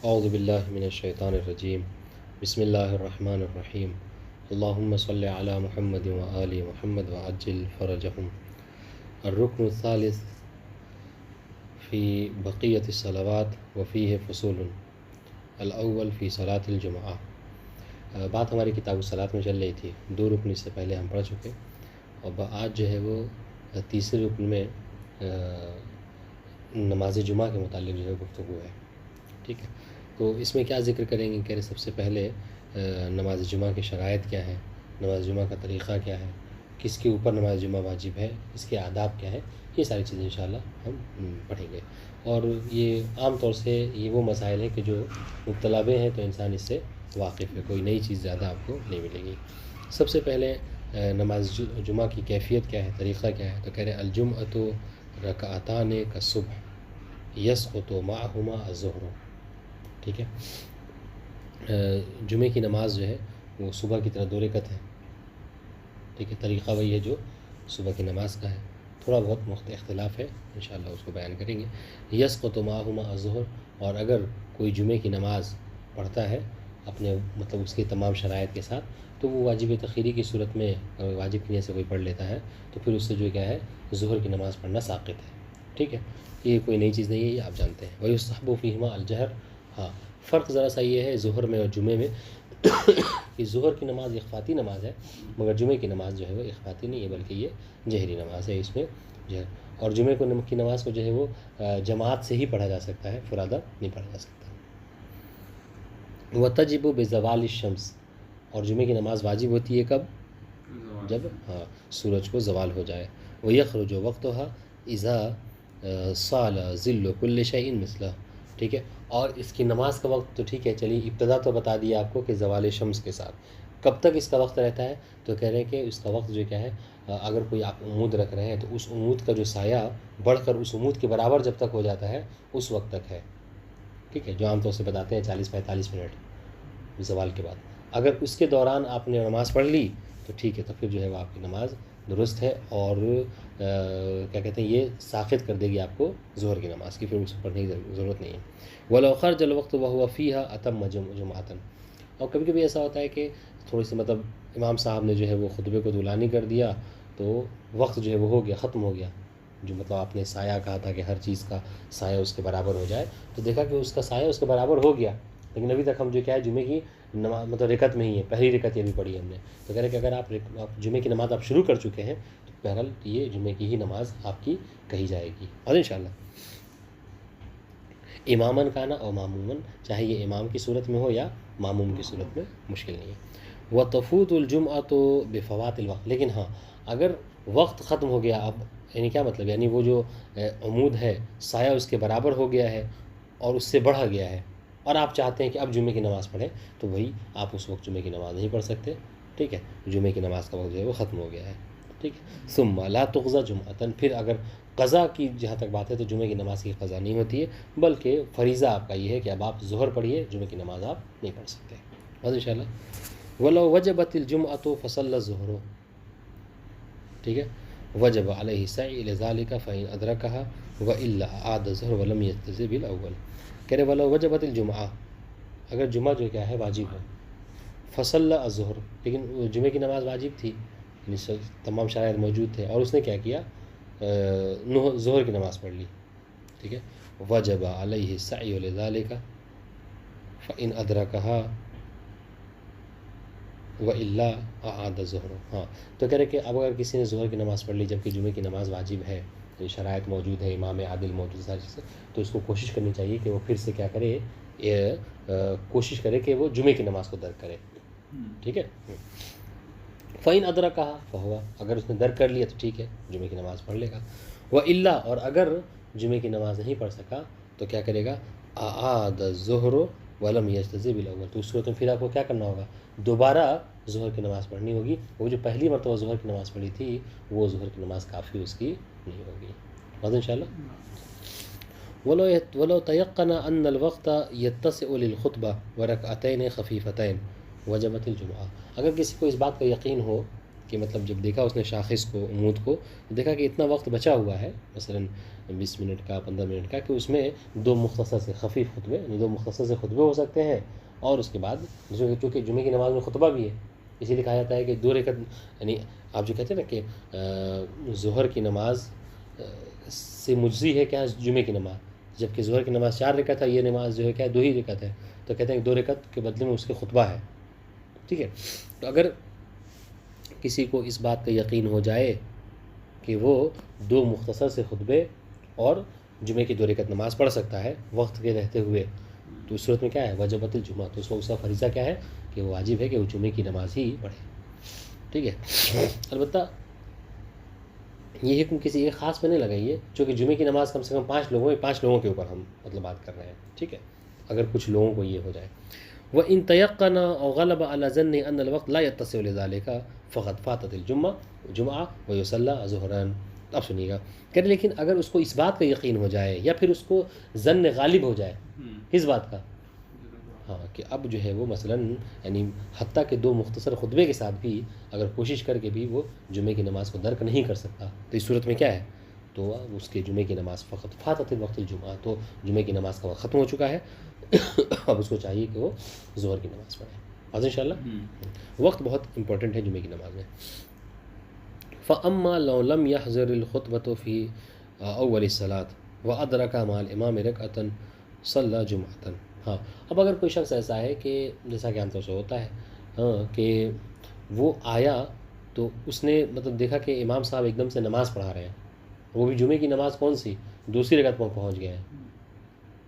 اعوذ باللہ من الشیطان الرجیم بسم اللہ الرحمن الرحیم اللہم صلی علی محمد وآل محمد وعجل فرجہم الرکن الثالث فی بقیت الصلوات وفیہ فصول الاول فی صلاۃ الجمعہ۔ بات ہماری کتاب الصلاۃ میں چل رہی تھی، 2 رکن اس سے پہلے ہم پڑھ چکے، اور آج جو ہے وہ تیسرے رکن میں نماز جمعہ کے متعلق جو ہے گفتگو ہے، ٹھیک ہے۔ تو اس میں کیا ذکر کریں گے کہ سب سے پہلے نماز جمعہ کی شرائط کیا ہے، نماز جمعہ کا طریقہ کیا ہے، کس کے اوپر نماز جمعہ واجب ہے، اس کے آداب کیا ہے، یہ ساری چیزیں انشاءاللہ ہم پڑھیں گے۔ اور یہ عام طور سے یہ وہ مسائل ہیں کہ جو مبتلا بے ہیں تو انسان اس سے واقف ہے، کوئی نئی چیز زیادہ آپ کو نہیں ملے گی۔ سب سے پہلے نماز جمعہ کی کیفیت کیا ہے، طریقہ کیا ہے، تو کہہ رہے ہیں الجمعۃ رکعتان کالصبح یسقط معہما الظہر، ٹھیک ہے۔ جمعے کی نماز جو ہے وہ صبح کی طرح 2 رکعت ہے، ٹھیک ہے۔ طریقہ وہی ہے جو صبح کی نماز کا ہے، تھوڑا بہت اختلاف ہے، انشاءاللہ اس کو بیان کریں گے۔ یسقط معہما الظہر، اور اگر کوئی جمعے کی نماز پڑھتا ہے اپنے مطلب اس کے تمام شرائط کے ساتھ، تو وہ واجب تخیری کی صورت میں اگر واجب کی نیت سے کوئی پڑھ لیتا ہے تو پھر اس سے جو کیا ہے ظہر کی نماز پڑھنا ساقط ہے، ٹھیک ہے۔ یہ کوئی نئی چیز نہیں ہے، یہ آپ جانتے ہیں۔ وَيُسْتَحَبُّ فِيهِمَا الْجَهْرُ، ہاں فرق ذرا سا یہ ہے ظہر میں اور جمعے میں کہ ظہر کی نماز اخفاتی نماز ہے، مگر جمعے کی نماز جو ہے وہ اخفاتی نہیں ہے بلکہ یہ جہری نماز ہے، اس میں جو ہے، اور جمعے کی نماز کو جو ہے وہ جماعت سے ہی پڑھا جا سکتا ہے، فرادہ نہیں پڑھا جا سکتا۔ وَتَجِبُ بِزَوَالِ الشَّمْسِ، اور جمعے کی نماز واجب ہوتی ہے کب؟ جب سورج کو زوال ہو جائے۔ وَيَخْرُجُ وَقْتُهَا إِذَا صَالَ ظِلُّ كُلِّ شَيْءٍ مِثْلَهُ، ٹھیک ہے۔ اور اس کی نماز کا وقت تو ٹھیک ہے، چلیے ابتدا تو بتا دیا آپ کو کہ زوال شمس کے ساتھ کب تک اس کا وقت رہتا ہے، تو کہہ رہے ہیں کہ اس کا وقت جو کیا ہے، اگر کوئی آپ عمود رکھ رہے ہیں تو اس عمود کا جو سایہ بڑھ کر اس عمود کے برابر جب تک ہو جاتا ہے اس وقت تک ہے، ٹھیک ہے، جو عام طور سے بتاتے ہیں 40-45 منٹ زوال کے بعد۔ اگر اس کے دوران آپ نے نماز پڑھ لی تو ٹھیک ہے، تو پھر جو ہے وہ آپ کی نماز درست ہے، اور کیا کہتے ہیں یہ ساقط کر دے گی آپ کو ظہر کی نماز کی، پھر اس کو پڑھنے کی ضرورت نہیں ہے۔ وَلَوْ خَرَجَ الْوَقْتُ وَهُوَ فِيهَا أَتَمَّ جُمْعَةً، اور کبھی کبھی ایسا ہوتا ہے کہ تھوڑی سی مطلب امام صاحب نے جو ہے وہ خطبے کو طولانی کر دیا تو وقت جو ہے وہ ہو گیا، ختم ہو گیا، جو مطلب آپ نے سایہ کہا تھا کہ ہر چیز کا سایہ اس کے برابر ہو جائے، تو دیکھا کہ اس کا سایہ اس کے برابر ہو گیا، لیکن ابھی تک ہم جو کیا ہے جمعے کی نماز مطلب رکعت میں ہی ہے، پہلی رکعت یہ بھی پڑھی ہم نے، تو کہہ رہے کہ اگر آپ جمعے کی نماز آپ شروع کر چکے ہیں تو بہرحال یہ جمعے کی ہی نماز آپ کی کہی جائے گی، اور انشاءاللہ اماماً کانا اور معموماً، چاہے یہ امام کی صورت میں ہو یا معموم کی صورت میں مشکل نہیں ہے۔ وَتَفُوتُ الْجُمْعَةُ بِفَوَاتِ الْوَقْتِ، لیکن ہاں اگر وقت ختم ہو گیا اب، یعنی کیا مطلب، یعنی وہ جو عمود ہے سایہ اس کے برابر ہو گیا ہے اور اس سے بڑھا گیا ہے، اور آپ چاہتے ہیں کہ اب جمعے کی نماز پڑھیں، تو وہی آپ اس وقت جمعے کی نماز نہیں پڑھ سکتے، ٹھیک ہے، جمعے کی نماز کا وقت جو ہے وہ ختم ہو گیا ہے، ٹھیک ہے۔ ثم لا تقضى جمعۃ، پھر اگر قضا کی جہاں تک بات ہے تو جمعے کی نماز کی قضا نہیں ہوتی ہے، بلکہ فریضہ آپ کا یہ ہے کہ اب آپ ظہر پڑھیے، جمعے کی نماز آپ نہیں پڑھ سکتے، بس انشاءاللہ۔ وَلَوْ وَجَبَتِ الْجُمْعَةُ فَصَلَّى الظُّهْرَ، ٹھیک ہے، وجب علیہ السعی لذالک فإن ادرکها وإلا أعاد الظہر ولم یجتز بالأول، کہہ رہے وَلَوْ وَجَبَتِ الْجُمْعَةُ، اگر جمعہ جو کیا ہے واجب ہے، فصلى الظہر، لیکن جمعے کی نماز واجب تھی، یعنی تمام شرائط موجود تھے، اور اس نے کیا کیا، ظہر کی نماز پڑھ لی، ٹھیک ہے، وجب علیہ السعی لذالک فإن ادرکها وإلا أعاد الظہر، ہاں تو کہہ رہے کہ اب اگر کسی نے ظہر کی نماز پڑھ لی جبکہ جمعے کی نماز واجب ہے، یہ شرائط موجود ہے، امام عادل موجود ہے، ساری چیزیں، تو اس کو کوشش کرنی چاہیے کہ وہ پھر سے کیا کرے، کوشش کرے کہ وہ جمعے کی نماز کو درک کرے، ٹھیک ہے۔ فإن أدركها فهو، اگر اس نے درک کر لیا تو ٹھیک ہے، جمعے کی نماز پڑھ لے گا، وإلا، اور اگر جمعے کی نماز نہیں پڑھ سکا تو کیا کرے گا، أعاد الظہر ولم یجتز بالأول، تو اس صورت میں پھر آپ کو کیا کرنا ہوگا، دوبارہ ظہر کی نماز پڑھنی ہوگی، وہ جو پہلی مرتبہ ظہر کی نماز پڑھی تھی وہ ظہر کی نماز کافی اس کی نہیں ہوگی، بس انشاءاللہ۔ ولو تيقن أن الوقت يتسع للخطبة وركعتين خفيفتين وجبت الجمعہ، اگر کسی کو اس بات کا یقین ہو کہ مطلب جب دیکھا اس نے شاخص کو، عمود کو، دیکھا کہ اتنا وقت بچا ہوا ہے مثلا 20 منٹ کا 15 منٹ کا، کہ اس میں دو مختصر سے خفیف خطبے، یعنی دو مختصر سے خطبے ہو سکتے ہیں، اور اس کے بعد چونکہ جمعے کی نماز میں خطبہ بھی ہے، اسی لیے کہا جاتا ہے کہ 2 رکعت، یعنی آپ جو کہتے ہیں نا کہ ظہر کی نماز سے مجزی ہے کیا جمعے کی نماز، جبکہ ظہر کی نماز 4 رکعت ہے، یہ نماز جو ہے کیا 2 ہی رکعت ہے، تو کہتے ہیں کہ 2 رکعت کے بدلے میں اس کے خطبہ ہے. ٹھیک ہے. تو اگر کسی کو اس بات کا یقین ہو جائے کہ وہ 2 مختصر سے خطبے اور جمعے کی 2 رکعت نماز پڑھ سکتا ہے وقت کے رہتے ہوئے، تو اس صورت میں کیا ہے وجبت الجمعہ، تو اس کا فریضہ کیا ہے کہ وہ واجب ہے کہ وہ جمعے کی نماز ہی پڑھے. ٹھیک ہے. البتہ یہ حکم کسی ایک خاص پہ نہیں لگائیے، چونکہ جمعے کی نماز کم سے کم 5 لوگوں کے اوپر ہم مطلب بات کر رہے ہیں. ٹھیک ہے. اگر کچھ لوگوں کو یہ ہو جائے، وَإِن تَيَقَّنَ أَوْ غَلَبَ عَلَى ظَنِّهِ أَنَّ الْوَقْتَ لَا يَتَّسِعُ لِذَلِكَ فَقَدْ فَاتَتِ الْجُمْعَةُ وَيُصَلَّى ظُهْرًا. اب سنیے گا کہ لیکن اگر اس کو اس بات کا یقین ہو جائے یا پھر اس کو ظن غالب ہو جائے کس بات کا، ہاں کہ اب جو ہے وہ مثلاً یعنی حتیٰ کہ 2 مختصر خطبے کے ساتھ بھی اگر کوشش کر کے بھی وہ جمعے کی نماز کو درک نہیں کر سکتا، تو اس صورت میں کیا ہے، تو اس کے جمعے کی نماز فقط فاتت وقت الجمعہ، تو جمعے کی نماز کا وقت ختم ہو چکا ہے. اب اس کو چاہیے کہ وہ ظہر کی نماز پڑھے. آج انشاءاللہ وقت بہت امپورٹنٹ ہے جمعے کی نماز میں. فَأَمَّا لَوْ لَمْ يَحْضُرِ الْخُطْبَةُ فِي أَوَّلِ الصَّلَاةِ وَأَدْرَكَ مَعَ الْإِمَامِ رَكْعَةً صَلَّى جُمْعَةً. ہاں اب اگر کوئی شخص ایسا ہے کہ جیسا کہ عام طور سے ہوتا ہے ہاں کہ وہ آیا تو اس نے مطلب دیکھا کہ امام صاحب ایک دم سے نماز پڑھا رہے ہیں، وہ بھی جمعے کی نماز کون سی 2 رکعت پر پہنچ گئے ہیں.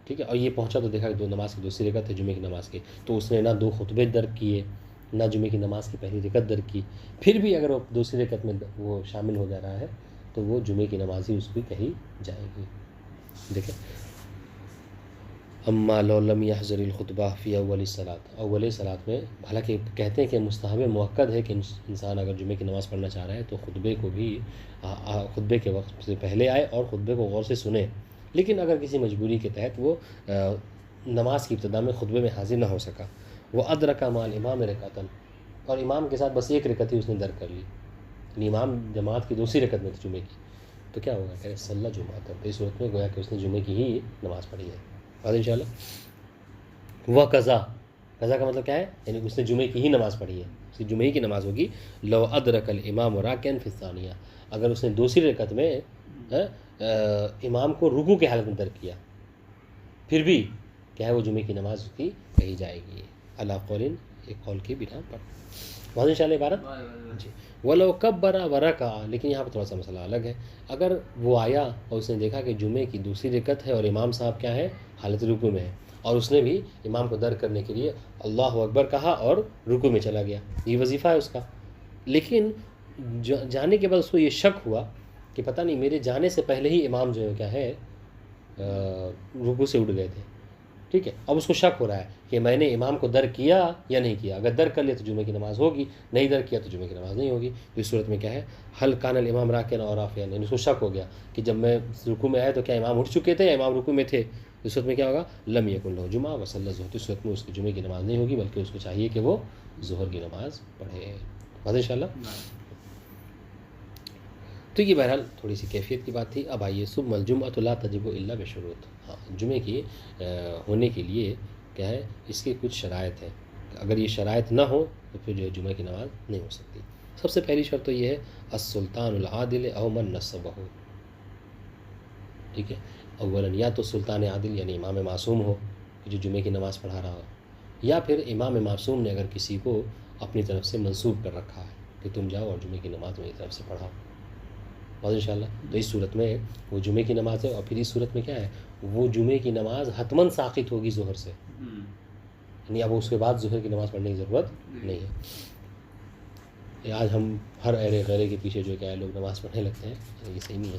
ٹھیک ہے. اور یہ پہنچا تو دیکھا کہ نماز کی 2 رکعت ہے جمعے کی نماز کی، تو اس نے نہ 2 خطبے درک کیے نہ جمعے کی نماز کی پہلی رکعت درک کی، پھر بھی اگر وہ 2 رکعت میں وہ شامل ہو جا رہا ہے تو وہ جمعے کی نماز ہی اس کی کہی جائے گی. دیکھیں اما لو لم يحضر الخطبہ فی اول الصلاۃ، اول صلاۃ میں حالانکہ کہتے ہیں کہ مستحب مؤکد ہے کہ انسان اگر جمعے کی نماز پڑھنا چاہ رہا ہے تو خطبے کو بھی خطبے کے وقت سے پہلے آئے اور خطبے کو غور سے سنے. لیکن اگر کسی مجبوری کے تحت وہ نماز کی ابتدا میں خطبے میں حاضر نہ ہو سکا، وہ ادرک مع الامام رکعۃ، اور امام کے ساتھ بس 1 رکعت ہی اس نے درک کر لی، یعنی امام جماعت کی 2 رکعت میں تھی جمعے کی، تو کیا ہوگا کہ صلی جمعہ، تو اس صورت میں گویا کہ اس نے جمعے کی ہی نماز پڑھی ہے. آج انشاءاللہ وہ قضا کا مطلب کیا ہے، یعنی اس نے جمعے کی ہی نماز پڑھی ہے، اس کی جمعے کی نماز ہوگی. لو ادرک الامام راکعا فی الثانیہ، اگر اس نے 2 رکعت میں امام کو رکوع کے حالت میں درک کیا، پھر بھی کیا ہے وہ جمعے کی نماز اس کی کہی جائے گی علی قول، ایک قول کی بنا پر. واضح انشاءاللہ عبارت جی. وَلَوْ كَبَّرَ وَرَكَعَ، لیکن یہاں پر تھوڑا سا مسئلہ الگ ہے. اگر وہ آیا اور اس نے دیکھا کہ جمعے کی 2 رکعت ہے اور امام صاحب کیا ہے حالت رکوع میں ہے، اور اس نے بھی امام کو درک کرنے کے لیے اللہ اکبر کہا اور رکوع میں چلا گیا، یہ وظیفہ ہے اس کا. لیکن جانے کے بعد اس کو یہ شک ہوا کہ پتہ نہیں میرے جانے سے پہلے ہی امام جو ہے کیا ہے رکوع سے اٹھ گئے تھے. ٹھیک ہے. اب اس کو شک ہو رہا ہے کہ میں نے امام کو درک کیا یا نہیں کیا، اگر درک کر لیا تو جمعے کی نماز ہوگی، نہیں درک کیا تو جمعے کی نماز نہیں ہوگی. تو اس صورت میں کیا ہے حل کان الامام راکعا اور رافعا، یعنی اس کو شک ہو گیا کہ جب میں رکوع میں آیا تو کیا امام اٹھ چکے تھے یا امام رکوع میں تھے. اس صورت میں کیا ہوگا لم یکن لہ جمعہ وصلی ظہر، اس صورت میں اس کی جمعے کی نماز نہیں ہوگی بلکہ اس کو چاہیے کہ وہ ظہر کی نماز پڑھے. واضح انشاءاللہ. تو یہ بہرحال تھوڑی سی کیفیت کی بات تھی. اب آئیے ثم الجمعۃ لا تجب الا بشروط. ہاں جمعے کی ہونے کے لیے کیا ہے اس کی کچھ شرائط ہیں، اگر یہ شرائط نہ ہو تو پھر جو ہے جمعے کی نماز نہیں ہو سکتی. سب سے پہلی شرط تو یہ ہے السلطان العادل او من نصبہ. ٹھیک ہے. اولاً یا تو سلطان عادل یعنی امام معصوم ہو کہ جو جمعے کی نماز پڑھا رہا ہو، یا پھر امام معصوم نے اگر کسی کو اپنی طرف سے منسوب کر رکھا ہے کہ تم جاؤ اور جمعے کی نماز میری طرف سے پڑھاؤ. بس انشاءاللہ. تو اس صورت میں وہ جمعے کی نماز ہے، اور پھر اس صورت میں کیا ہے وہ جمعے کی نماز حتماً ساقط ہوگی ظہر سے، یعنی اب اس کے بعد ظہر کی نماز پڑھنے کی ضرورت نہیں ہے. آج ہم ہر ایرے غیرے کے پیچھے جو کیا ہے لوگ نماز پڑھنے لگتے ہیں، یہ صحیح نہیں ہے.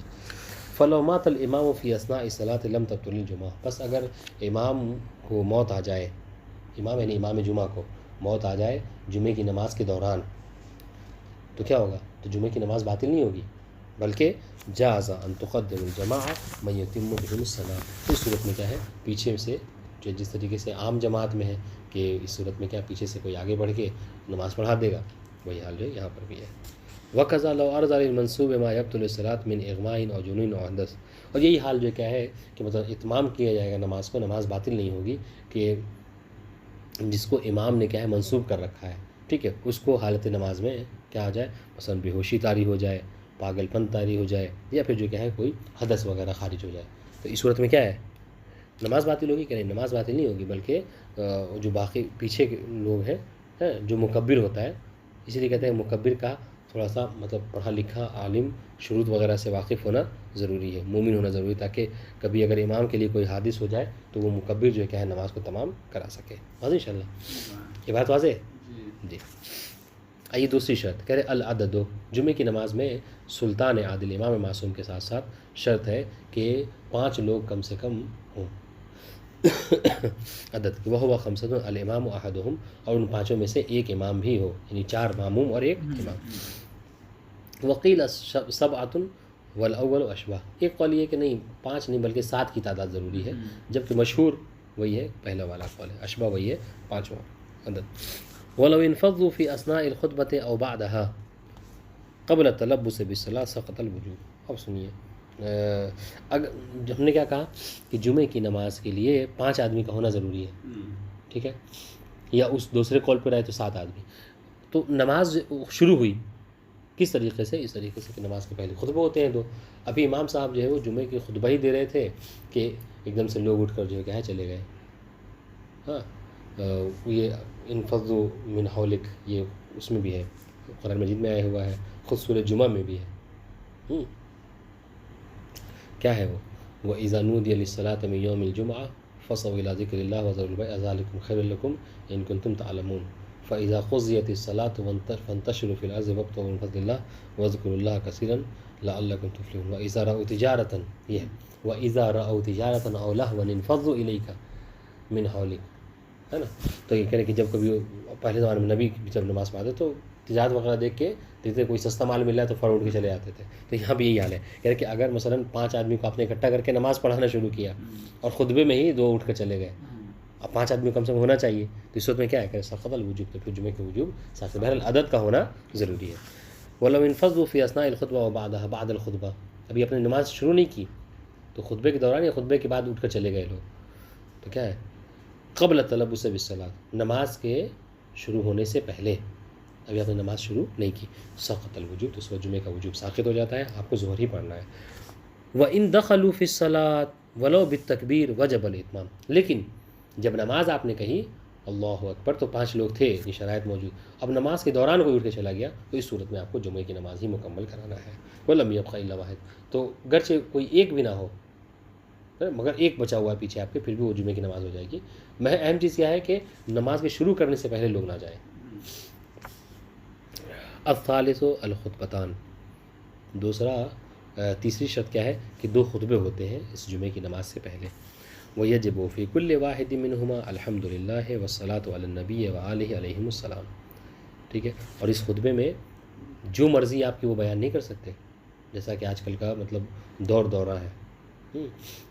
فلو مات الامام فی اثناء الصلاۃ لم تبطل الجمعہ. بس اگر امام کو موت آ جائے، امام یعنی امام جمعہ کو موت آ جائے جمعے کی نماز کے دوران، تو کیا ہوگا، تو جمعے کی نماز باطل نہیں ہوگی بلکہ جاز ان تقدم الجماعہ من یتم بهم الصلاۃ. اس صورت میں کیا ہے پیچھے سے جو جس طریقے سے عام جماعت میں ہے کہ اس صورت میں کیا پیچھے سے کوئی آگے بڑھ کے نماز پڑھا دے گا، وہی حال جو یہاں پر بھی ہے. وقضا لو ارض المنصوب ما یبطل الصلاۃ من اغماء اور جنون اور حدث. اور یہی حال جو کیا ہے کہ مطلب اتمام کیا جائے گا نماز کو، نماز باطل نہیں ہوگی، کہ جس کو امام نے کیا ہے منسوب کر رکھا ہے، ٹھیک ہے، اس کو حالت نماز میں کیا آ جائے، مثلا بے ہوشی طاری ہو جائے، پاگل پن طاری ہو جائے، یا پھر جو کیا ہے کوئی حدث وغیرہ خارج ہو جائے، تو اس صورت میں کیا ہے نماز باطل ہوگی کہ نہیں؟ نماز باطل نہیں ہوگی، بلکہ جو باقی پیچھے کے لوگ ہیں جو مکبر ہوتا ہے، اسی لیے کہتے ہیں مکبر کا تھوڑا سا مطلب پڑھا لکھا عالم شروط وغیرہ سے واقف ہونا ضروری ہے، مومن ہونا ضروری ہے، تاکہ کبھی اگر امام کے لیے کوئی حادث ہو جائے تو وہ مکبر جو ہے کیا ہے نماز کو تمام کرا سکے. واضح ان شاء اللہ، یہ بات واضح ہے جی. آئیے دوسری شرط کہہ رہے العدد. جمعے کی نماز میں سلطان عادل امام معصوم کے ساتھ ساتھ شرط ہے کہ 5 لوگ کم سے کم ہوں. عدد وہ ہوا خمسۃ الامام احدہم، اور ان 5 میں سے ایک امام بھی ہو، یعنی 4 ماموم اور ایک امام. وقیل سبعۃ والاول اشبہ. ایک قول یہ کہ نہیں 5 نہیں بلکہ 7 کی تعداد ضروری ہے، جبکہ مشہور وہی ہے پہلا والا قول ہے، اشبہ وہی ہے 5واں عدد. ولو انفضوا في اثناء الخطبة او بعدها قبل التلبس بالصلاة سقط الوجوب. اب سنیے اگر ہم نے کیا کہا کہ جمعے کی نماز کے لیے 5 آدمی کا ہونا ضروری ہے، ٹھیک ہے، یا اس دوسرے قول پہ رہے تو 7 آدمی. تو نماز شروع ہوئی کس طریقے سے؟ اس طریقے سے کہ نماز کے پہلے خطبہ ہوتے ہیں. تو ابھی امام صاحب جو ہے وہ جمعے کی خطبہ ہی دے رہے تھے کہ ایک دم سے لوگ اٹھ کر جو ہے کیا چلے گئے. ہاں یہ انفضوا من حولک، یہ اس میں بھی ہے، قرآن مجید میں آیا ہوا ہے، خود سورہ جمعہ میں بھی ہے. کیا ہے وہ اذا نودی للصلاۃ من یوم الجمعہ فصوا الی ذکر اللہ وذروا البیع ذلکم خیر لکم ان کنتم تعلمون فاذا قضیت الصلاۃ فانتشروا فی الارض وابتغوا من فضل اللہ واذکروا اللہ کثیرا لعلکم تفلحون. واذا رأوا تجارۃ، یہ ہے واذا رأوا تجارۃ او لہوا انفضوا الیک من حولک، ہے نا. تو یہ کہہ رہے کہ جب کبھی پہلے زمانے میں نبی جب نماز پڑھاتے تو تجارت وغیرہ دیکھ کے دیکھتے کوئی سستا مال مل رہا ہے تو فوراً اٹھ کے چلے جاتے تھے. تو یہاں بھی یہی حال ہے، کہہ رہے کہ اگر مثلاً 5 آدمی کو آپ نے اکٹھا کر کے نماز پڑھانا شروع کیا اور خطبے میں ہی 2 اٹھ کر چلے گئے، اب 5 آدمی کم سے کم ہونا چاہیے، تو اس وقت میں کیا ہے کہ سقط الوجوب، تو پھر جمعے کے وجوب ساتھ سے بہرحال عدد کا ہونا ضروری ہے. ولو انفضوا فی اثناء الخطبہ وبعدها بعد الخطبہ، ابھی اپنی نماز شروع نہیں کی تو خطبے کے دوران یا خطبے کے بعد اٹھ کر چلے گئے لوگ، تو کیا ہے قبل التلبس بالصلاۃ، نماز کے شروع ہونے سے پہلے ابھی آپ نے نماز شروع نہیں کی، سقط الوجوب، تو اس وقت جمعے کا وجوب ساقط ہو جاتا ہے، آپ کو ظہر ہی پڑھنا ہے. وَإِن دَخَلُوا فِي الصَّلَاةِ وَلَوْ بِالتَّكْبِيرِ وَجَبَ الْإِتْمَامُ. لیکن جب نماز آپ نے کہی اللہ اکبر تو 5 لوگ تھے، یہ شرائط موجود، اب نماز کے دوران کوئی اٹھ کے چلا گیا تو اس صورت میں آپ کو جمعے کی نماز ہی مکمل کرانا ہے. وَلَمْ يَبْقَ إِلَّا وَاحِدٌ، تو گرچہ کوئی ایک بھی نہ ہو مگر ایک بچا ہوا ہے پیچھے آپ کے، پھر بھی وہ جمعے کی نماز ہو جائے گی. اہم چیز کیا ہے کہ نماز کے شروع کرنے سے پہلے لوگ نہ جائیں. الثالث الخطبتان. تیسری شرط کیا ہے کہ 2 خطبے ہوتے ہیں اس جمعے کی نماز سے پہلے. وَيَجِبُ فِي كُلِّ وَاحِدٍ مِّنْهُمَا الْحَمْدُ لِلَّهِ وَالصَّلَاةُ عَلَى النَّبِيِّ وَآلِهِ عَلَيْهِمُ السَّلَامُ. ٹھیک ہے، اور اس خطبے میں جو مرضی آپ کی وہ بیان نہیں کر سکتے، جیسا کہ آج کل کا مطلب دورہ ہے،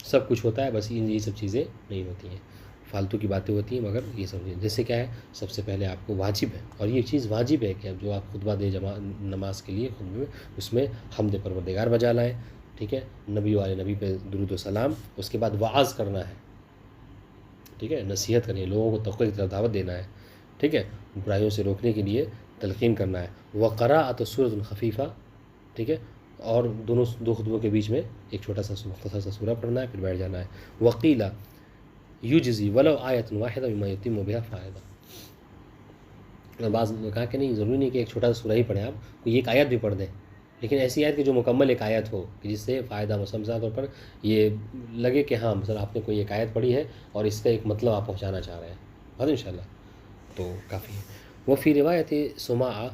سب کچھ ہوتا ہے، بس یہ سب چیزیں نہیں ہوتی ہیں، فالتو کی باتیں ہوتی ہیں، مگر یہ سب جیسے کیا ہے سب سے پہلے آپ کو واجب ہے، اور یہ چیز واجب ہے کہ اب جو آپ خطبہ دیں نماز کے لیے خطبے میں، اس میں حمد پروردگار بجا لائیں، ٹھیک ہے، نبی والے نبی پہ درود و سلام، اس کے بعد وعظ کرنا ہے، ٹھیک ہے، نصیحت کرنی ہے، لوگوں کو تقوی کی طرف دعوت دینا ہے، ٹھیک ہے، برائیوں سے روکنے کے لیے تلقین کرنا ہے. وقراءۃ سورۃ خفیفہ، ٹھیک ہے، اور 2 خطبوں کے بیچ میں ایک چھوٹا سا مختصر سا سورہ پڑھنا ہے، پھر بیٹھ جانا ہے. وقیل یجزی ولو آیۃ واحدہ بما یتم بها فائدہ. بعض نے کہا کہ نہیں ضروری نہیں کہ ایک چھوٹا سا سورہ ہی پڑھیں، آپ کوئی ایک آیت بھی پڑھ دیں، لیکن ایسی آیت کہ جو مکمل ایک آیت ہو کہ جس سے فائدہ مثلا طور پر یہ لگے کہ ہاں مثلا آپ نے کوئی ایک آیت پڑھی ہے اور اس کا ایک مطلب آپ پہنچانا چاہ رہے ہیں، بس انشاءاللہ تو کافی ہے. وہ فی روایت سماع،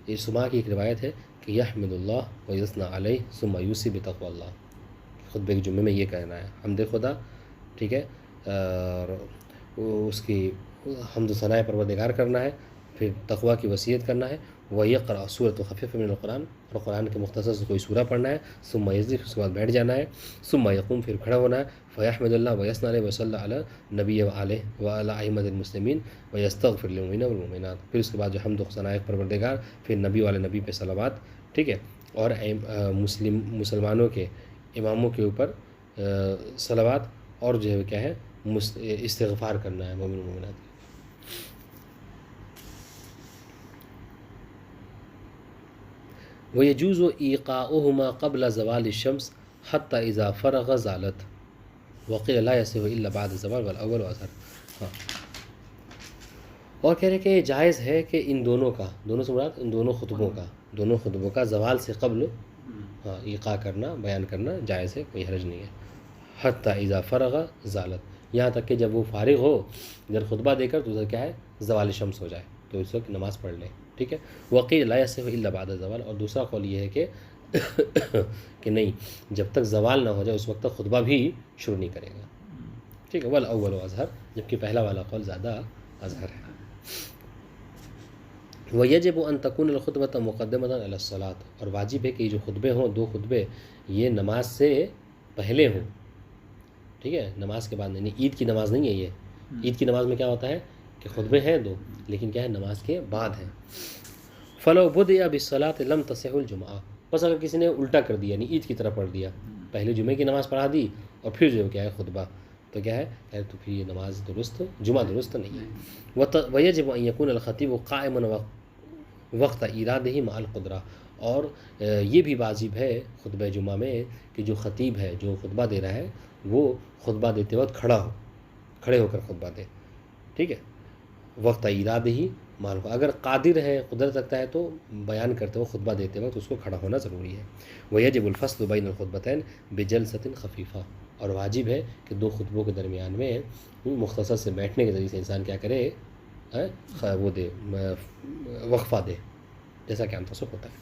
یہ سماع کی ایک روایت ہے کہ یحمد اللہ و یثنی علیہ ثم یوصی بتقوی اللہ. خطبے کے جمعے میں یہ کہنا ہے حمد خدا، ٹھیک ہے، اور اس کی حمد و ثناء پروردگار کرنا ہے، پھر تقوی کی وصیت کرنا ہے، وَيَقْرَأَ سورۃ خفیف من القرآن، اور قرآن کے مختصر سے کوئی سورہ پڑھنا ہے، ثم یجلس، اس کے بعد بیٹھ جانا ہے، ثم یقوم، پھر کھڑا ہونا ہے، فیحمد اللہ ویثنی علیہ وصلی علی نبی وآلہ وعلی ائمۃ المسلمین ویستغفر للمؤمنین والمؤمنات، پھر اس کے بعد جو حمد و ثناء پروردگار، پھر نبی والے نبی پہ صلوات، ٹھیک ہے، اور مسلمانوں کے اماموں کے اوپر صلوات، اور جو ہے کیا ہے استغفار کرنا ہے مومن مومنات کی۔ وَيَجُوزُ إِيقَاؤُهُمَا قَبْلَ زَوَالِ الشَّمْسِ حَتَّى إِذَا فَرَغَ زَالَتْ وَقِيلَ لَا يَصِحُ إِلَّا بَعْدَ الزَّوَالِ وَالْأَوَّلُ أَظْهَرُ۔ ہاں، اور کہہ رہے کہ یہ جائز ہے کہ ان دونوں کا، دونوں سے مراد ان دونوں خطبوں کا زوال سے قبل ہاں ایقاع کرنا، بیان کرنا جائز ہے، کوئی حرج نہیں ہے۔ حتیٰ اذا فرغ زالت، یہاں تک کہ جب وہ فارغ ہو ادھر خطبہ دے کر، تو ادھر کیا ہے زوال شمس ہو جائے، تو اس وقت نماز پڑھ لیں، ٹھیک ہے۔ وقیل لا یصح الا بعد الزوال، اور دوسرا قول یہ ہے کہ نہیں، جب تک زوال نہ ہو جائے اس وقت تک خطبہ بھی شروع نہیں کرے گا، ٹھیک ہے۔ والاول اظہر، جبکہ پہلا والا قول زیادہ اظہر ہے۔ وَيَجِبُ أَن تَكُونَ الْخُطْبَةُ مُقَدَّمَةً عَلَى الصَّلَاةِ، اور واجب ہے کہ یہ جو خطبے ہوں، دو خطبے، یہ نماز سے پہلے ہوں، ٹھیک ہے، نماز کے بعد نہیں، عید کی نماز نہیں ہے یہ۔ عید کی نماز میں کیا ہوتا ہے کہ خطبے ہیں دو، لیکن کیا ہے نماز کے بعد ہیں۔ فَلَوْ بُدِئَ بِالصَّلَاةِ لَمْ تَصِحُ الْجُمْعَةُ، بس اگر کسی نے الٹا کر دیا، یعنی عید کی طرح پڑھ دیا، پہلے جمعے کی نماز پڑھا دی اور پھر جو کیا ہے خطبہ، تو کیا ہے تو پھر یہ نماز درست، جمعہ درست نہیں ہے۔ وَيَجِبُ أَن يَكُونَ الْخَطِيبُ قَائِمًا وقت ارادہ مع القدرہ، اور یہ بھی واجب ہے خطبہ جمعہ میں کہ جو خطیب ہے، جو خطبہ دے رہا ہے، وہ خطبہ دیتے وقت کھڑے ہو کر خطبہ دے، ٹھیک ہے، وقت ارادہ مع القدرہ، اگر قادر ہے، قدرت رکھتا ہے تو بیان کرتے ہوئے خطبہ دیتے وقت اس کو کھڑا ہونا ضروری ہے۔ ویجب الفصل بین الخطبتین بجلسۃ خفیفہ، اور واجب ہے کہ دو خطبوں کے درمیان میں مختصر سے بیٹھنے کے ذریعے سے انسان کیا کرے، وہ دے، وقفہ دے، جیسا کہ عام طور سے ہوتا ہے۔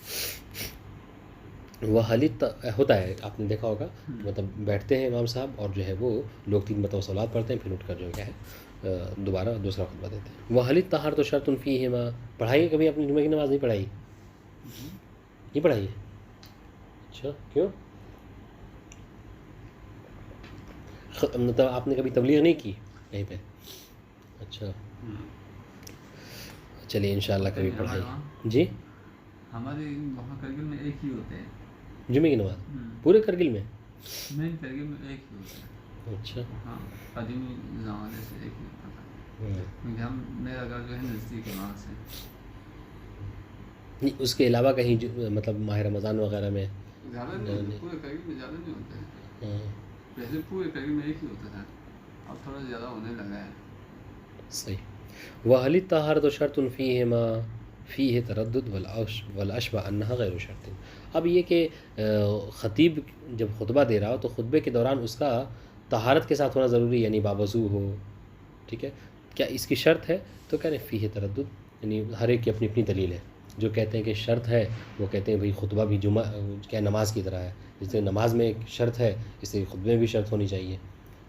وہ حالت ہوتا ہے، آپ نے دیکھا ہوگا، مطلب بیٹھتے ہیں امام صاحب اور جو ہے وہ لوگ 3 مرتبہ صلوات پڑھتے ہیں، پھر اٹھ کر جو کیا ہے دوبارہ دوسرا خطبہ دیتے ہیں۔ وہ حالت طہارت شرط فیہما، پڑھائی کبھی اپنی جمعہ کی نماز نہیں پڑھائی؟ نہیں پڑھائی ہے؟ اچھا، کیوں؟ مطلب آپ نے کبھی تبلیغ نہیں کی کہیں پہ؟ اچھا، چلیے انشاءاللہ کبھی پڑھائی۔ جی، ہمارے وہاں کرگل میں ایک ہی ہوتے ہیں جمعے کی نماز پورے کرگل میں؟ نہیں، کرگل میں ایک ہی ہوتا ہے۔ اچھا، ہاں، قدیمی زمانے سے ایک ہی ہوتا تھا، کیونکہ میرا گھر جو ہے نزدیک ہے وہاں سے۔ اس کے علاوہ کہیں مطلب ماہ رمضان وغیرہ میں؟ زیادہ نہیں، پورے کرگل میں زیادہ نہیں ہوتے ہیں، پہلے پورے کرگل میں ایک ہی ہوتا تھا، اب تھوڑا زیادہ ہونے لگا ہے۔ صحیح۔ وَهَلِ الطَّهَارَةُ شَرْطٌ فِيهِمَا فِيهِ تَرَدُّدٌ وَالْأَشْبَهُ أَنَّهَا غَيْرُ شَرْطٍ۔ اب یہ کہ خطیب جب خطبہ دے رہا ہو تو خطبے کے دوران اس کا طہارت کے ساتھ ہونا ضروری ہے، یعنی باوضو ہو، ٹھیک ہے، کیا اس کی شرط ہے؟ تو کہہ رہے ہیں فیہ تردد، یعنی ہر ایک کی اپنی اپنی دلیل ہے۔ جو کہتے ہیں کہ شرط ہے، وہ کہتے ہیں بھئی خطبہ بھی جمعہ کیا نماز کی طرح ہے، جس طرح نماز میں ایک شرط ہے، اس طرح خطبے میں بھی شرط ہونی چاہیے۔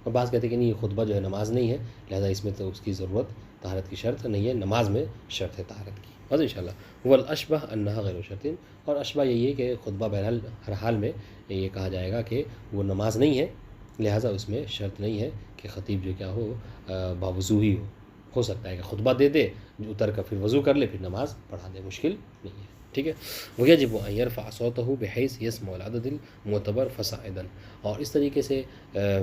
اور بعض کہتے ہیں کہ نہیں، یہ خطبہ جو ہے نماز نہیں ہے، لہذا اس میں تو اس کی ضرورت طہارت کی شرط نہیں ہے، نماز میں شرط ہے طہارت کی۔ بس انشاءاللہ والاشبہ انہا غیر شرط، اور اشبہ یہی ہے کہ خطبہ بہرحال ہر حال میں یہ کہا جائے گا کہ وہ نماز نہیں ہے، لہذا اس میں شرط نہیں ہے کہ خطیب جو کیا ہو باوضو ہی ہو سکتا ہے کہ خطبہ دے دے، اتر کر پھر وضو کر لے، پھر نماز پڑھا دے، مشکل نہیں ہے، ٹھیک ہے۔ وَيَجِبُ أَن يَرْفَعَ صَوْتَهُ بِحَيْث يَسْمَعُ الْعَدَدَ الْمُعْتَبَرَ فَصَاعِدًا، اور اس طریقے سے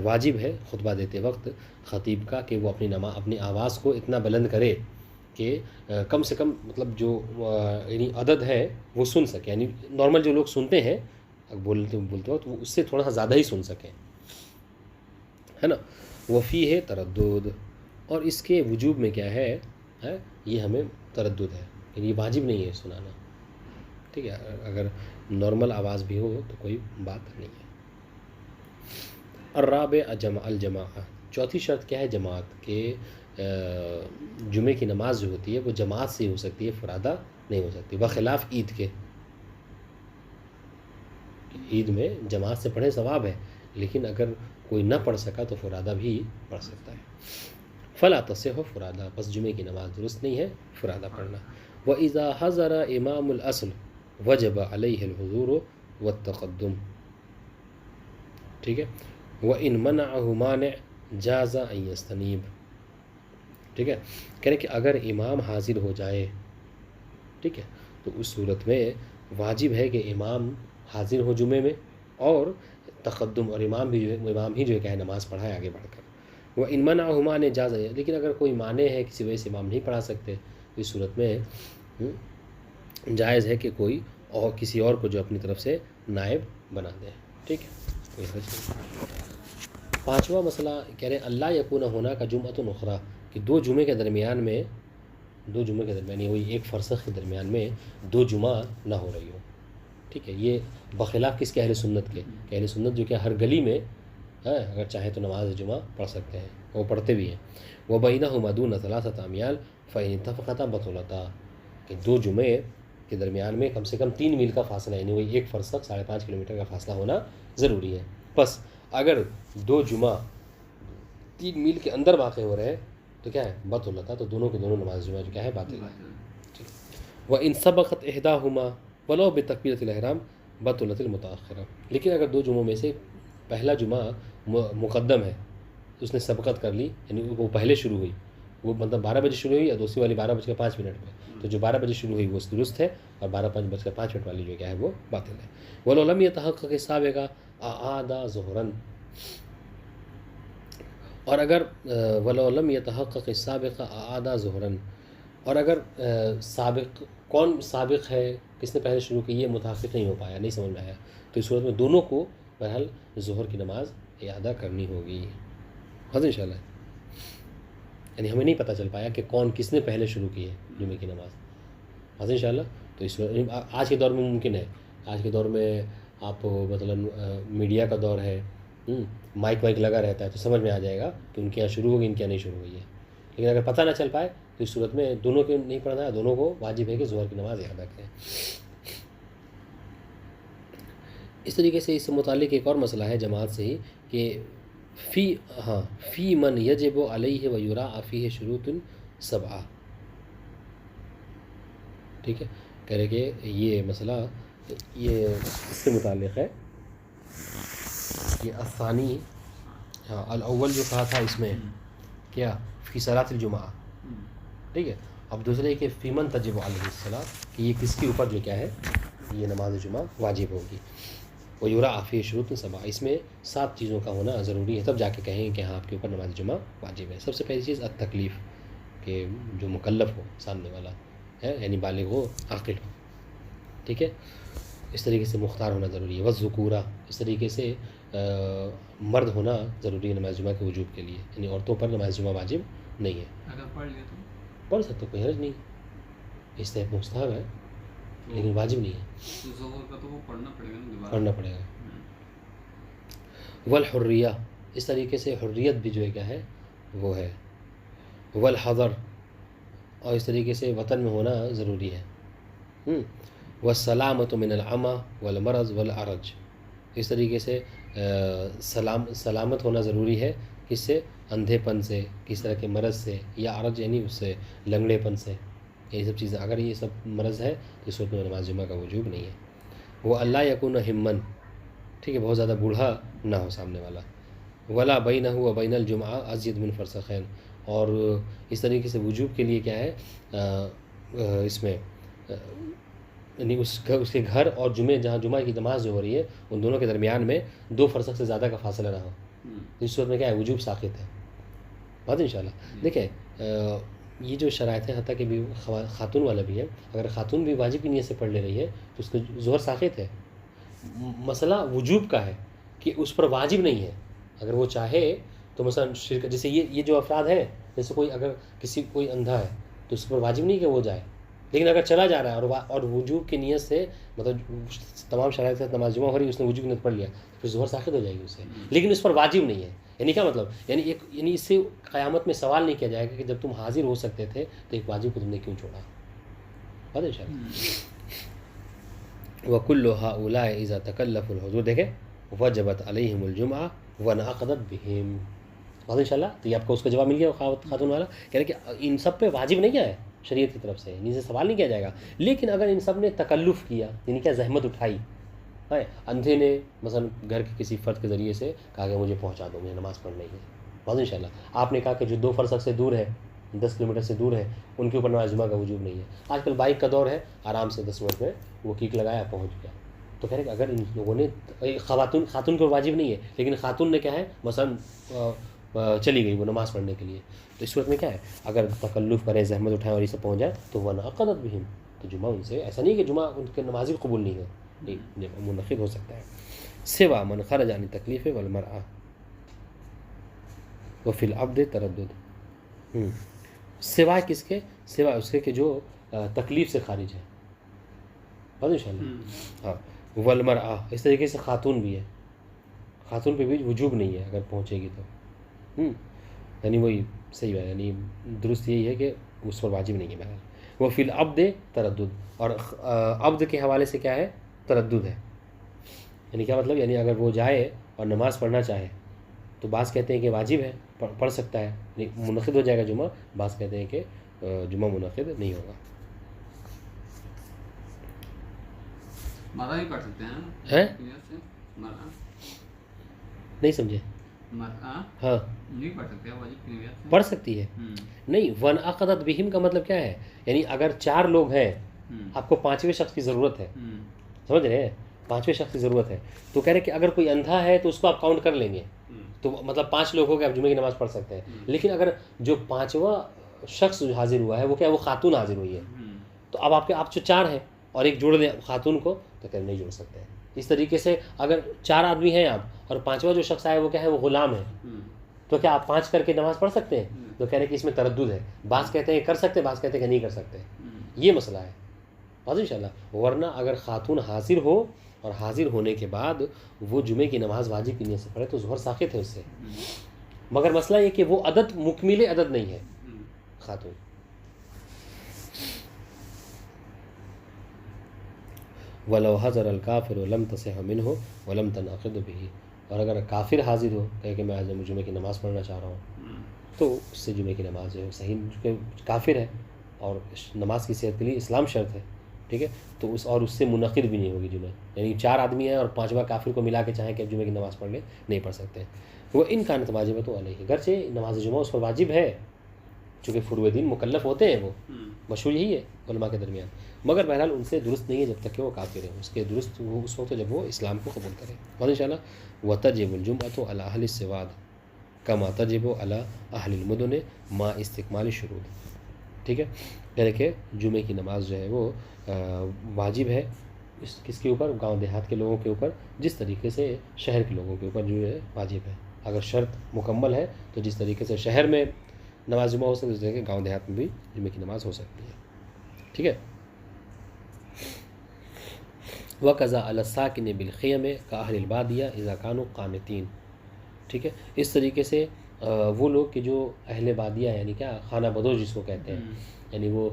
واجب ہے خطبہ دیتے وقت خطیب کا کہ وہ اپنی آواز کو اتنا بلند کرے کہ کم سے کم مطلب جو یعنی عدد ہے وہ سن سکے، یعنی نارمل جو لوگ سنتے ہیں بولتے وقت وہ اس سے تھوڑا سا زیادہ ہی سن سکیں، ہے نا۔ وفی ہے تردد، اور اس کے وجوب میں کیا ہے یہ ہمیں تردد ہے، یعنی یہ واجب نہیں ہے سنانا، ٹھیک ہے، اگر نارمل آواز بھی ہو تو کوئی بات نہیں ہے۔ الرابع الجماعہ، چوتھی شرط کیا ہے؟ جماعت، کہ جمعے کی نماز جو ہوتی ہے وہ جماعت سے ہو سکتی ہے، فرادہ نہیں ہو سکتی، بخلاف عید کے۔ عید میں جماعت سے پڑھے ثواب ہے، لیکن اگر کوئی نہ پڑھ سکا تو فرادہ بھی پڑھ سکتا ہے۔ فلا تصح فرادا، بس جمعے کی نماز درست نہیں ہے فرادا پڑھنا. وَإِذَا حَضَرَ إِمَامُ الْأَصْلِ وَجَبَ عَلَيْهِ الْحُضُورُ وَالتَّقَدُّمُ. ٹھیک ہے. وَإِن مَنَعَهُ مَانِعٌ جَازَ أَن يَسْتَنِيبَ. ٹھیک ہے. کہہ رہے کہ اگر امام حاضر ہو جائے، ٹھیک ہے، تو اس صورت میں واجب ہے کہ امام حاضر ہو جمعے میں، اور تقدم، اور امام ہی جو ہے نماز پڑھائے آگے بڑھ کر. وہ ان منعہ مانع جاز ہے، لیکن اگر کوئی مانع ہے کسی وجہ سے امام نہیں پڑھا سکتے تو اس صورت میں جائز ہے کہ کوئی اور کسی اور کو جو اپنی طرف سے نائب بنا دے. ٹھیک ہے. پانچواں مسئلہ کہہ رہے ہیں اللہ یکون ہونا کا جمعۃ اخری، کہ دو جمعے کے درمیان وہی ایک فرسخ کے درمیان میں دو جمعہ نہ ہو رہی ہو. ٹھیک ہے. یہ بخلاف کس کے؟ اہل سنت کے. کہ اہل سنت جو کہ ہر گلی میں اگر چاہے تو نماز جمعہ پڑھ سکتے ہیں، وہ پڑھتے بھی ہیں. وہ بینہما دون ثلاثۃ امیال فإن اتفقتا بطلتا، کہ دو جمعے کے درمیان میں کم سے کم 3 میل کا فاصلہ، یعنی وہی ایک فرسخ 5.5 کلومیٹر کا فاصلہ ہونا ضروری ہے. بس اگر دو جمعہ 3 میل کے اندر واقع ہو رہے ہیں تو کیا ہے؟ بطلتا، تو دونوں کے دونوں نماز جمعہ جو کیا ہے؟ باطل ہے. وإن سبقت إحداهما ولو بتکبیرۃ الإحرام بطلت المتأخرہ. لیکن اگر دو جمعوں میں سے پہلا جمعہ مقدم ہے تو اس نے سبقت کر لی، یعنی وہ پہلے شروع ہوئی، وہ مطلب 12 بجے شروع ہوئی، یا دوسری والی 12:05 پہ، تو جو 12 بجے شروع ہوئی وہ درست ہے، اور 12:05 والی جو کیا ہے وہ باطل ہے. وَلَوْ لَمْ يَتَحَقَّقِ السَّابِقَ أَعَادَ ظُهْرًا. اور اگر وَلَوْ لَمْ يَتَحَقَّقِ السَّابِقَ أَعَادَ ظُهْرًا، اور اگر کون سابق ہے، کس نے پہلے شروع کی، یہ متحقق نہیں ہو پایا، نہیں سمجھ میں آیا، تو اس صورت میں دونوں کو بہرحال ظہر کی نماز اعادہ کرنی ہوگی. حاضر انشاءاللہ. یعنی ہمیں نہیں پتہ چل پایا کہ کس نے پہلے شروع کی ہے جمعے کی نماز. حاضر انشاءاللہ. تو اس آج کے دور میں ممکن ہے، آج کے دور میں آپ مثلا میڈیا کا دور ہے، مائک لگا رہتا ہے، تو سمجھ میں آ جائے گا کہ ان کے یہاں شروع ہوگی، ان کے یہاں نہیں شروع ہوئی ہے. لیکن اگر پتہ نہ چل پائے تو اس صورت میں دونوں کے نہیں پڑھنا ہے، دونوں کو واجب ہے کہ ظہر کی نماز اعادہ کریں. اس طریقے سے اس سے متعلق ایک اور مسئلہ ہے جماعت سے ہی، کہ فی من یجب علیہ و یراء فیہ شروط 7. ٹھیک ہے. کہہ رہے کہ یہ مسئلہ یہ اس سے متعلق ہے کہ الثانی، الاول جو کہا تھا اس میں کیا فی صلاۃ الجمعہ. ٹھیک ہے. اب دوسرے کہ فی من تجب علیہ الصلاۃ، کہ یہ کس کے اوپر جو کیا ہے یہ نماز جمعہ واجب ہوگی. وَيُرَاءَ فِيهِ شُرُوطٌ 7، اس میں 7 چیزوں کا ہونا ضروری ہے، تب جا کے کہیں کہ ہاں آپ کے اوپر نماز جمعہ واجب ہے. سب سے پہلی چیز التکلیف، کہ جو مکلف ہو سامنے والا ہے، یعنی بالغ ہو، عاقل ہو. ٹھیک ہے. اس طریقے سے مختار ہونا ضروری ہے. والذکورہ، اس طریقے سے مرد ہونا ضروری ہے نماز جمعہ کے وجوب کے لیے، یعنی عورتوں پر نماز جمعہ واجب نہیں ہے. اگر پڑھ لیا تو پڑھ سکتے، کوئی حرج نہیں، استحباب مستحب ہے لیکن واجب نہیں ہے. تو ظہر کا تو وہ پڑھنا پڑے گا نا، دوبارہ پڑھنا پڑے گا. والحریہ، اس طریقے سے حریت بھی جو ہے کیا ہے وہ ہے. والحضر، اور اس طریقے سے وطن میں ہونا ضروری ہے. والسلامۃ من العمی والمرض والعرج، اس طریقے سے سلامت ہونا ضروری ہے، کس سے؟ اندھے پن سے، کس طرح کے مرض سے، یا عرج یعنی اس سے لنگڑے پن سے. یہ سب چیزیں اگر یہ سب مرض ہے تو اس وقت میں نماز جمعہ کا وجوب نہیں ہے. وہ اللہ یکون ہمن، ٹھیک ہے، بہت زیادہ بوڑھا نہ ہو سامنے والا. ولا بینہ و بین الجمعہ ازید من فرسخین، اور اس طریقے سے وجوب کے لیے کیا ہے اس میں یعنی اس کے گھر اور جہاں جمعہ کی نماز جو ہو رہی ہے ان دونوں کے درمیان میں 2 فرسخ سے زیادہ کا فاصلہ نہ ہو. اس صورت میں کیا ہے وجوب ساقط ہے. بات انشاءاللہ. دیکھیں یہ جو شرائطیں حتیٰ کہ بھی خاتون والا بھی ہے، اگر خاتون بھی واجب کی نیت سے پڑھ لے رہی ہے تو اس کو ظہر ساقط ہے. مسئلہ وجوب کا ہے کہ اس پر واجب نہیں ہے. اگر وہ چاہے تو مثلا شرکت، جیسے یہ جو افراد ہیں، جیسے کوئی اندھا ہے تو اس پر واجب نہیں کہ وہ جائے، لیکن اگر چلا جا رہا ہے اور وجوب کی نیت سے مطلب تمام شرائط سے نماز جمعہ ہو رہی ہے، اس نے وجوب کی نیت پڑھ لیا، پھر ظہر ساقط ہو جائے گی اس سے، لیکن اس پر واجب نہیں ہے. یعنی کیا مطلب؟ یعنی اس سے قیامت میں سوال نہیں کیا جائے گا کہ جب تم حاضر ہو سکتے تھے تو ایک واجب کو تم نے کیوں چھوڑا. بات انشاءاللہ. وَكُلُّ هَؤُلَاءِ إِذَا تَكَلَّفُوا الْحُضُورَ، دیکھیں وجبت علیہم الجمعہ ونعقدت بہم. بات انشاءاللہ. تو یہ آپ کو اس کا جواب مل گیا خاتون والا. کہہ رہے کہ ان سب پہ واجب نہیں کیا ہے شریعت کی طرف سے، ان سے سوال نہیں کیا جائے گا، لیکن اگر ان سب نے تکلف کیا یعنی کیا زحمت اٹھائی، اندھے نے مثلا گھر کے کسی فرد کے ذریعے سے کہا کہ مجھے پہنچا دو، مجھے نماز پڑھنی ہے، بات انشاءاللہ. آپ نے کہا کہ جو 2 فرسخ سے دور ہے، 10 کلومیٹر سے دور ہے، ان کے اوپر نماز جمعہ کا وجوب نہیں ہے. آج کل بائک کا دور ہے، آرام سے 10 منٹ میں وہ کیک لگایا پہنچ گیا. تو کہہ رہے کہ اگر ان لوگوں نے خاتون کو واجب نہیں ہے، لیکن خاتون نے کیا ہے مثلا چلی گئی وہ نماز پڑھنے کے لیے، تو اس صورت میں کیا ہے اگر تکلف کریں، زحمت اٹھائیں اور یہ سب پہنچ جائے تو وہ نعقدت بہم، تو جمعہ ان سے ایسا نہیں کہ جمعہ ان کے نمازی قبول نہیں ہے، نہیں، منعقد ہو سکتا ہے. سوا من خرج عن تکلیف والمرأة وفی العبد تردد. سوائے کس کے؟ سوائے اس کے کہ جو تکلیف سے خارج ہے، بات انشاءاللہ. ہاں، والمرأة اس طریقے سے خاتون بھی ہے، خاتون پہ بھی وجوب نہیں ہے اگر پہنچے گی تو. یعنی وہی صحیح ہے، یعنی درست یہی ہے کہ اس پر واجب نہیں ہے بہرحال. وہ فی العبد تردد، اور عبد کے حوالے سے کیا ہے؟ تردد ہے. یعنی کیا مطلب؟ یعنی اگر وہ جائے اور نماز پڑھنا چاہے تو بعض کہتے ہیں کہ واجب ہے، پڑھ سکتا ہے، منعقد ہو جائے گا جمعہ، بعض کہتے ہیں کہ جمعہ منعقد نہیں ہوگا. مرا ہی پڑھ سکتے ہیں؟ مرا نہیں سمجھے؟ مرا ہاں نہیں پڑھ سکتے، واجب کی نیت سے پڑھ سکتی ہے. نہیں، وانعقدت بہم کا مطلب کیا ہے؟ یعنی اگر 4 لوگ ہیں، آپ کو 5ویں شخص کی ضرورت ہے، سمجھ رہے ہیں؟ 5ویں شخص کی ضرورت ہے، تو کہہ رہے کہ اگر کوئی اندھا ہے تو اس کو آپ کاؤنٹ کر لیں گے، تو مطلب 5 لوگ ہو گئے، آپ جمعے کی نماز پڑھ سکتے ہیں. لیکن اگر جو 5واں شخص حاضر ہوا ہے وہ کیا؟ وہ خاتون حاضر ہوئی ہے، تو اب آپ جو 4 ہیں اور ایک جوڑ دیں خاتون کو، تو کہ نہیں جوڑ سکتے ہیں. اس طریقے سے اگر 4 آدمی ہیں آپ اور 5واں جو شخص آیا وہ کیا ہے؟ وہ غلام ہے، تو کیا آپ 5 کر کے نماز پڑھ سکتے ہیں؟ تو کہہ رہے کہ اس میں تردد ہے. بعض کہتے ہیں کر سکتے، بعض کہتے ہیں کہ نہیں کر سکتے. یہ مسئلہ ہے، بات انشاءاللہ. ورنہ اگر خاتون حاضر ہو اور حاضر ہونے کے بعد وہ جمعے کی نماز واجب کی نیت سے پڑھے تو ظہر ساقط ہے اس سے. مگر مسئلہ یہ کہ وہ عدد مکمل عدد نہیں ہے خاتون. وَلَوْ حَضَرَ الْكَافِرُ لَمْ تَصِحَّ مِنْهُ وَلَمْ تَنْعَقِدْ بِهِ. اور اگر کافر حاضر ہو کہ میں آج جمعے کی نماز پڑھنا چاہ رہا ہوں، تو اس سے جمعے کی نماز جو ہے صحیح، کیونکہ کافر ہے اور نماز کی صحت کے لیے اسلام شرط ہے، ٹھیک ہے، تو اس سے منعقد بھی نہیں ہوگی جمعہ. یعنی 4 آدمی ہیں اور 5واں کافر کو ملا کے چاہیں کہ اب جمعے کی نماز پڑھ لیں، نہیں پڑھ سکتے. وہ ان کانت واجبۃ علیہ، گرچہ نماز جمعہ اس پر واجب ہے، چونکہ فروع دین مکلف ہوتے ہیں، وہ مشہور یہی ہے علماء کے درمیان، مگر بہرحال ان سے درست نہیں ہے جب تک کہ وہ کافر ہیں. اس کے درست وہ اس وقت جب وہ اسلام کو قبول کرے. اور انشاءاللہ وتجب الجمعۃ علی اہل السواد کما تجب علی اہل المدن ما استکمال الشروط. ٹھیک ہے، یعنی کہ جمعے کی نماز جو ہے وہ واجب ہے کس کے اوپر؟ گاؤں دیہات کے لوگوں کے اوپر، جس طریقے سے شہر کے لوگوں کے اوپر جو ہے واجب ہے. اگر شرط مکمل ہے تو جس طریقے سے شہر میں نماز جمعہ ہو سکتی ہے، اس طریقے گاؤں دیہات میں بھی جمعے کی نماز ہو سکتی ہے. ٹھیک ہے. وَقَضَى عَلَى السَّاكِنِ بِالْخِيَمِ كَأَهْلِ الْبَادِيَةِ إِذَا كَانُوا قَانِتِينَ. ٹھیک ہے، اس طریقے سے وہ لوگ کہ جو اہل بادیہ یعنی کیا خانہ بدوش جس کو کہتے ہیں، یعنی وہ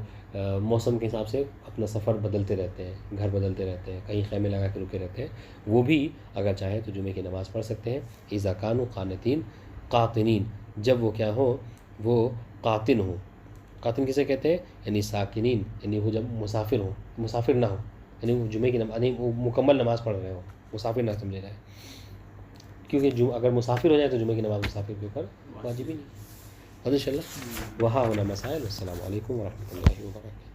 موسم کے حساب سے اپنا سفر بدلتے رہتے ہیں، گھر بدلتے رہتے ہیں، کہیں خیمے لگا کے رکے رہتے ہیں، وہ بھی اگر چاہیں تو جمعے کی نماز پڑھ سکتے ہیں. اذا کانوا قانتین قاطنین، جب وہ کیا ہوں؟ وہ قاطن ہوں. قاطن کسے کہتے ہیں؟ یعنی ساکنین، یعنی وہ جب مسافر ہوں، مسافر نہ ہو، یعنی وہ جمعے کی نماز یعنی وہ مکمل نماز پڑھ رہے ہو، مسافر نہ سمجھے جائے، کیونکہ اگر مسافر ہو جائے تو جمعے کی نماز مسافر کے اوپر واجب ہی نہیں. ان شاء اللہ وہاں ہونا مسائل. السلام علیکم ورحمۃ اللہ وبرکاتہ.